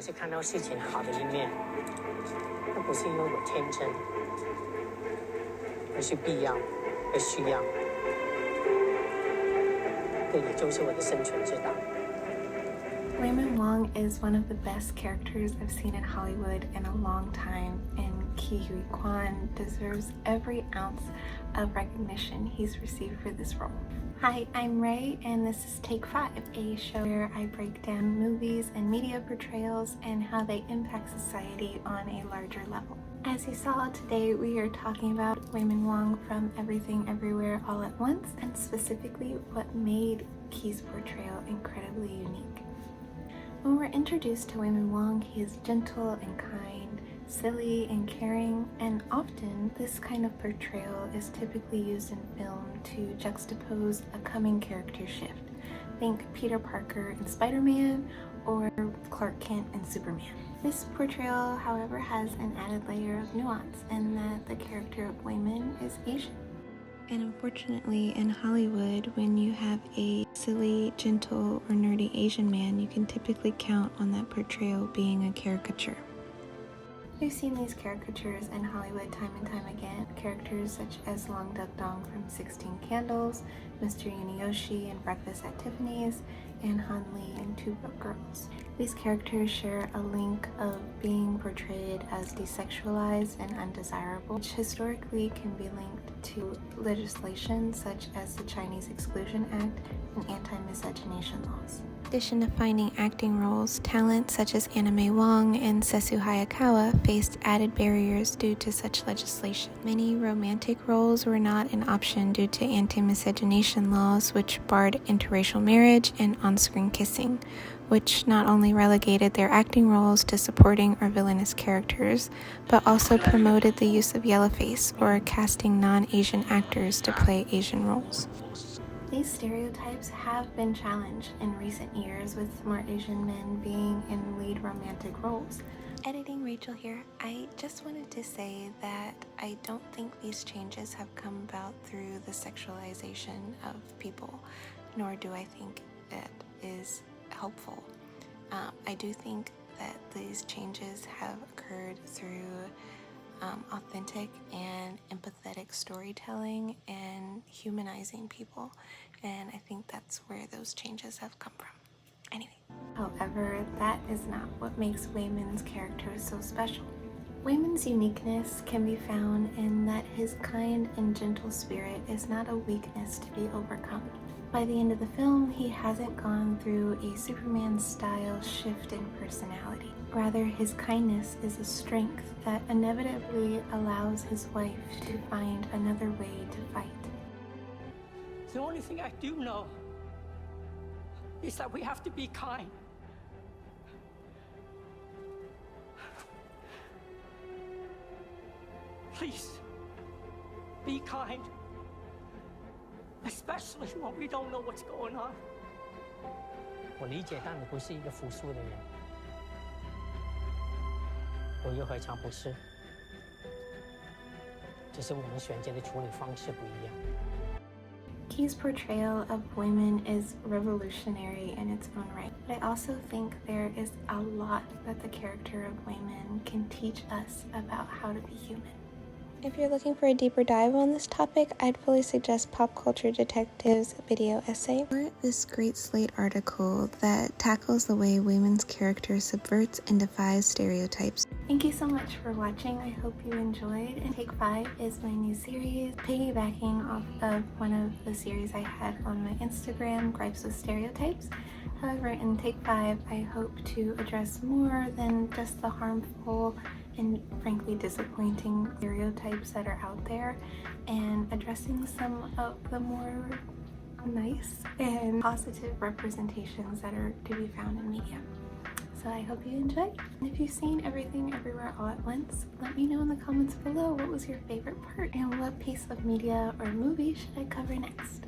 是看到事情好的一面，那不是因为我天真，而是必要和需要。这也就是我的生存之道。Waymond Wong is one of the best characters I've seen in Hollywood in a long time, and Ke Huy Quan deserves every ounce of recognition he's received for this role. Hi, I'm Ray, and this is Take 5, a show where I break down movies and media portrayals and how they impact society on a larger level. As you saw today, we are talking about Waymond Wong from Everything Everywhere All at Once, and specifically what made Ke's portrayal incredibly unique. When we're introduced to Waymond Wong, he is gentle and kind, silly and caring, and often this kind of portrayal is typically used in film to juxtapose a coming character shift. Think Peter Parker in Spider-Man or Clark Kent in Superman. This portrayal, however, has an added layer of nuance in that the character of Waymond is Asian. And unfortunately, in Hollywood, when you have a silly, gentle, or nerdy Asian man, you can typically count on that portrayal being a caricature. We've seen these caricatures in Hollywood time and time again. Characters such as Long Duck Dong from 16 Candles, Mr. Yuniyoshi in Breakfast at Tiffany's, and Han Lee in Two Broke Girls. These characters share a link of being portrayed as desexualized and undesirable, which historically can be linked to legislation such as the Chinese Exclusion Act and anti-miscegenation laws. In addition to finding acting roles, talent such as Anna May Wong and Setsu Hayakawa faced added barriers due to such legislation. Many romantic roles were not an option due to anti-miscegenation laws, which barred interracial marriage and on-screen kissing, which not only relegated their acting roles to supporting or villainous characters, but also promoted the use of yellowface or casting non-Asian actors to play Asian roles. These stereotypes have been challenged in recent years, with more Asian men being in lead romantic roles. Editing Rachel here, I just wanted to say that I don't think these changes have come about through the sexualization of people, nor do I think that is helpful. I do think that these changes have occurred through authentic and empathetic storytelling and humanizing people, and I think that's where those changes have come from. Anyway. However, that is not what makes Waymond's character so special. Waymond's uniqueness can be found in that his kind and gentle spirit is not a weakness to be overcome. By the end of the film, he hasn't gone through a Superman-style shift in personality. Rather, his kindness is a strength that inevitably allows his wife to find another way to fight. The only thing I do know is that we have to be kind. Please, be kind. Especially when we don't know what's going on. 我理解，但你不是一个服输的人，我又何尝不是？只是我们选择的处理方式不一样。Ke's portrayal of Waymond is revolutionary in its own right, but I also think there is a lot that the character of Waymond can teach us about how to be human. If you're looking for a deeper dive on this topic, I'd fully suggest Pop Culture Detective's video essay or this great Slate article that tackles the way Waymond's character subverts and defies stereotypes. Thank you so much for watching. I hope you enjoyed. And Take 5 is my new series, piggybacking off of one of the series I had on my Instagram, Gripes with Stereotypes. However, in Take 5, I hope to address more than just the harmful and frankly disappointing stereotypes that are out there, and addressing some of the more nice and positive representations that are to be found in media. So I hope you enjoyed. And if you've seen Everything Everywhere All at Once, let me know in the comments below what was your favorite part and what piece of media or movie should I cover next.